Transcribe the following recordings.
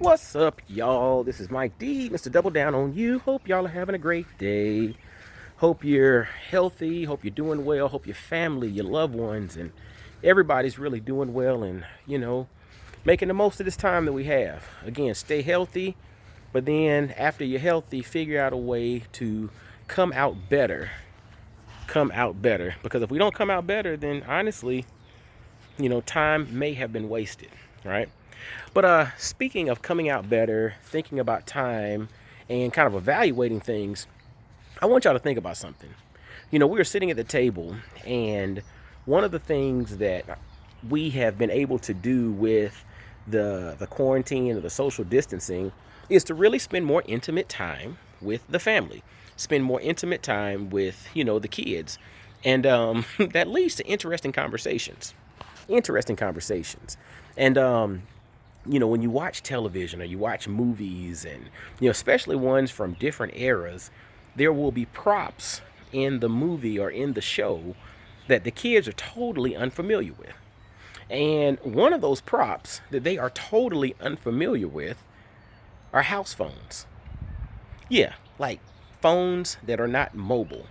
What's up, y'all? This is Mike D, Mr. Double Down on You. Hope y'all are having a great day. Hope you're healthy. Hope you're doing well. Hope your family, your loved ones, and everybody's really doing well and, making the most of this time that we have. Again, stay healthy, but then after you're healthy, figure out a way to come out better. Come out better. Because if we don't come out better, then honestly, time may have been wasted, right? But speaking of coming out better, thinking about time, and kind of evaluating things, I want y'all to think about something. We were sitting at the table, and one of the things that we have been able to do with the quarantine or the social distancing is to really spend more intimate time with the family, spend more intimate time with, the kids. And that leads to interesting conversations. Interesting conversations. And when you watch television or you watch movies and, especially ones from different eras, there will be props in the movie or in the show that the kids are totally unfamiliar with. And one of those props that they are totally unfamiliar with are house phones. Yeah, like phones that are not mobile.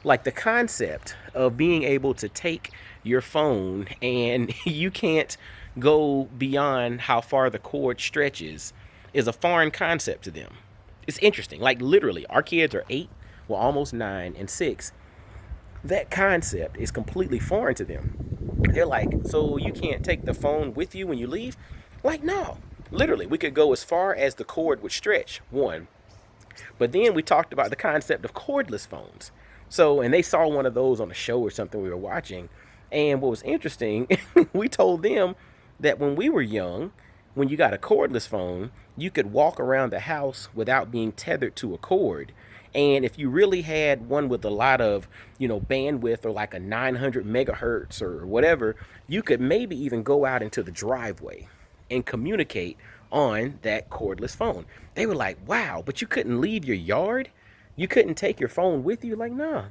Like the concept of being able to take your phone and you can't go beyond how far the cord stretches is a foreign concept to them. It's interesting. Like literally, our kids are 8, well, almost 9 and 6. That concept is completely foreign to them. They're like, so you can't take the phone with you when you leave? Like, no. Literally, we could go as far as the cord would stretch, one. But then we talked about the concept of cordless phones. So, and they saw one of those on a show or something we were watching. And what was interesting, we told them that when we were young, when you got a cordless phone, you could walk around the house without being tethered to a cord. And if you really had one with a lot of, bandwidth or like a 900 megahertz or whatever, you could maybe even go out into the driveway and communicate on that cordless phone. They were like, wow, but you couldn't leave your yard? You couldn't take your phone with you? Like, no,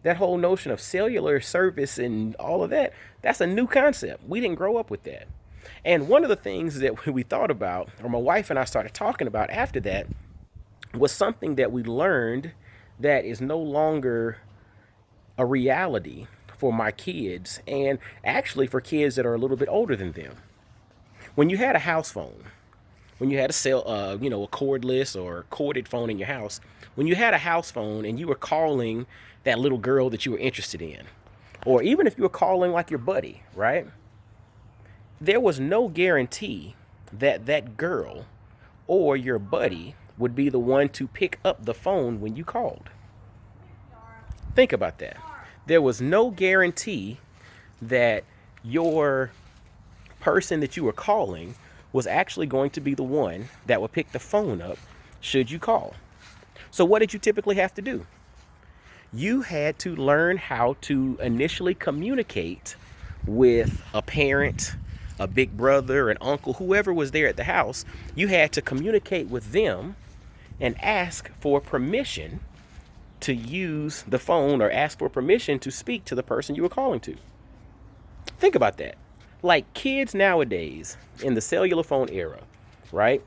that whole notion of cellular service and all of that, that's a new concept. We didn't grow up with that. And one of the things that we thought about, or my wife and I started talking about after that, was something that we learned that is no longer a reality for my kids, and actually for kids that are a little bit older than them. When you had a house phone, when you had a cordless or corded phone in your house, when you had a house phone and you were calling that little girl that you were interested in, or even if you were calling like your buddy, right? There was no guarantee that that girl or your buddy would be the one to pick up the phone when you called. Think about that. There was no guarantee that your person that you were calling was actually going to be the one that would pick the phone up should you call. So what did you typically have to do? You had to learn how to initially communicate with a parent, a big brother, an uncle, whoever was there at the house. You had to communicate with them and ask for permission to use the phone or ask for permission to speak to the person you were calling to. Think about that. Like kids nowadays in the cellular phone era, right,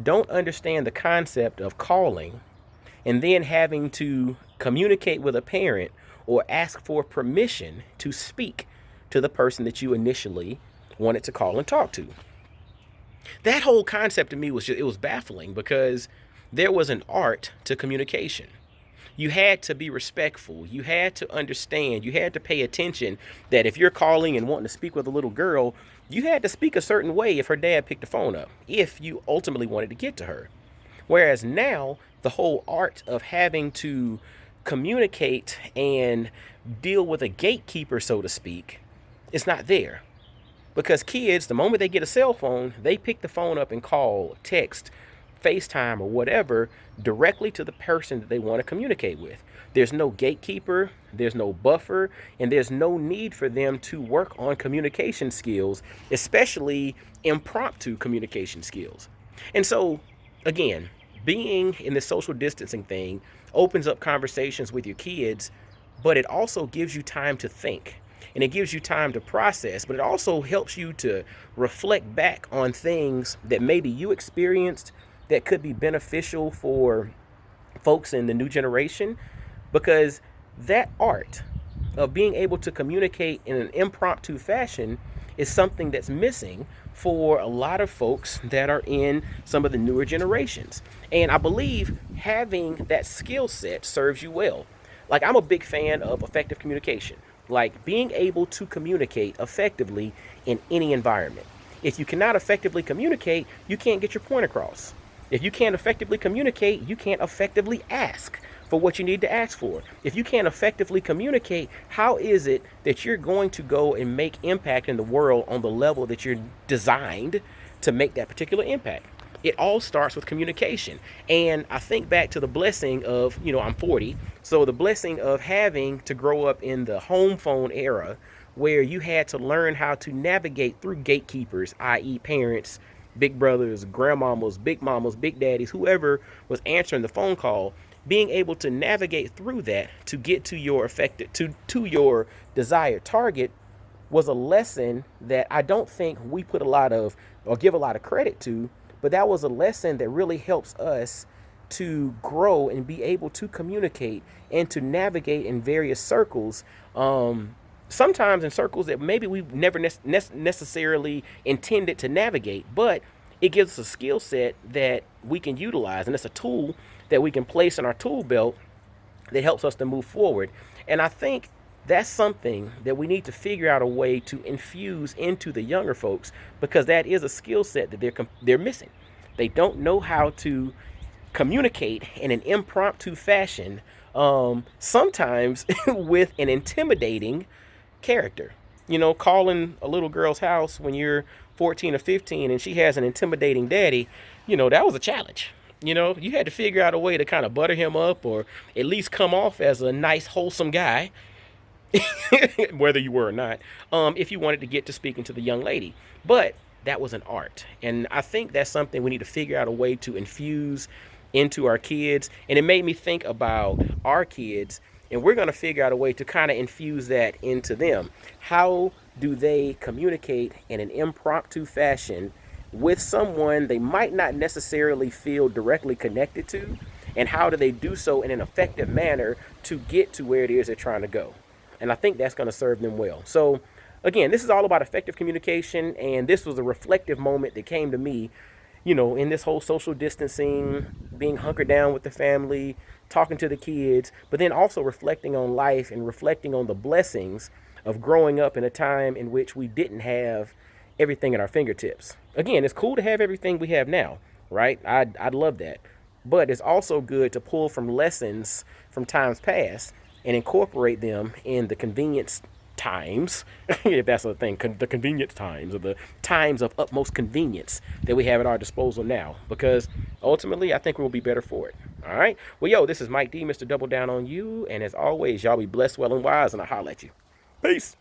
don't understand the concept of calling and then having to communicate with a parent or ask for permission to speak to the person that you initially wanted to call and talk to. That whole concept to me it was baffling because there was an art to communication. You had to be respectful. You had to understand. You had to pay attention that if you're calling and wanting to speak with a little girl, you had to speak a certain way if her dad picked the phone up, if you ultimately wanted to get to her. Whereas now, the whole art of having to communicate and deal with a gatekeeper, so to speak, is not there. Because kids, the moment they get a cell phone, they pick the phone up and call, text, FaceTime, or whatever directly to the person that they want to communicate with. There's no gatekeeper, there's no buffer, and there's no need for them to work on communication skills, especially impromptu communication skills. And so, again, being in the social distancing thing opens up conversations with your kids, but it also gives you time to think. and it gives you time to process, but it also helps you to reflect back on things that maybe you experienced that could be beneficial for folks in the new generation, because that art of being able to communicate in an impromptu fashion is something that's missing for a lot of folks that are in some of the newer generations. And I believe having that skill set serves you well. Like, I'm a big fan of effective communication, like being able to communicate effectively in any environment. If you cannot effectively communicate, you can't get your point across. If you can't effectively communicate, you can't effectively ask for what you need to ask for. If you can't effectively communicate, how is it that you're going to go and make impact in the world on the level that you're designed to make that particular impact? It all starts with communication. And I think back to the blessing of, I'm 40, so the blessing of having to grow up in the home phone era, where you had to learn how to navigate through gatekeepers, i.e. parents, big brothers, grandmamas, big mamas, big daddies, whoever was answering the phone call. Being able to navigate through that to get to your to your desired target was a lesson that I don't think we put a lot of or give a lot of credit to, but that was a lesson that really helps us to grow and be able to communicate and to navigate in various circles. Sometimes in circles that maybe we've never necessarily intended to navigate, but it gives us a skill set that we can utilize, and it's a tool that we can place in our tool belt that helps us to move forward. And I think that's something that we need to figure out a way to infuse into the younger folks, because that is a skill set that they're missing. They don't know how to communicate in an impromptu fashion, sometimes with an intimidating character. Calling a little girl's house when you're 14 or 15 and she has an intimidating daddy, that was a challenge. You had to figure out a way to kind of butter him up, or at least come off as a nice, wholesome guy, whether you were or not, if you wanted to get to speaking to the young lady. But that was an art. And I think that's something we need to figure out a way to infuse into our kids. And it made me think about our kids, and we're going to figure out a way to kind of infuse that into them. How do they communicate in an impromptu fashion with someone they might not necessarily feel directly connected to? And how do they do so in an effective manner to get to where it is they're trying to go? And I think that's going to serve them well. So again, this is all about effective communication. And this was a reflective moment that came to me, in this whole social distancing, being hunkered down with the family, talking to the kids, but then also reflecting on life and reflecting on the blessings of growing up in a time in which we didn't have everything at our fingertips. Again, it's cool to have everything we have now, right? I'd love that. But it's also good to pull from lessons from times past and incorporate them in the convenience times, if that's a thing, the convenience times, or the times of utmost convenience that we have at our disposal now, because ultimately I think we'll be better for it. All right. Well, this is Mike D, Mr. Double Down on You. And as always, y'all be blessed, well, and wise, and I'll holler at you. Peace.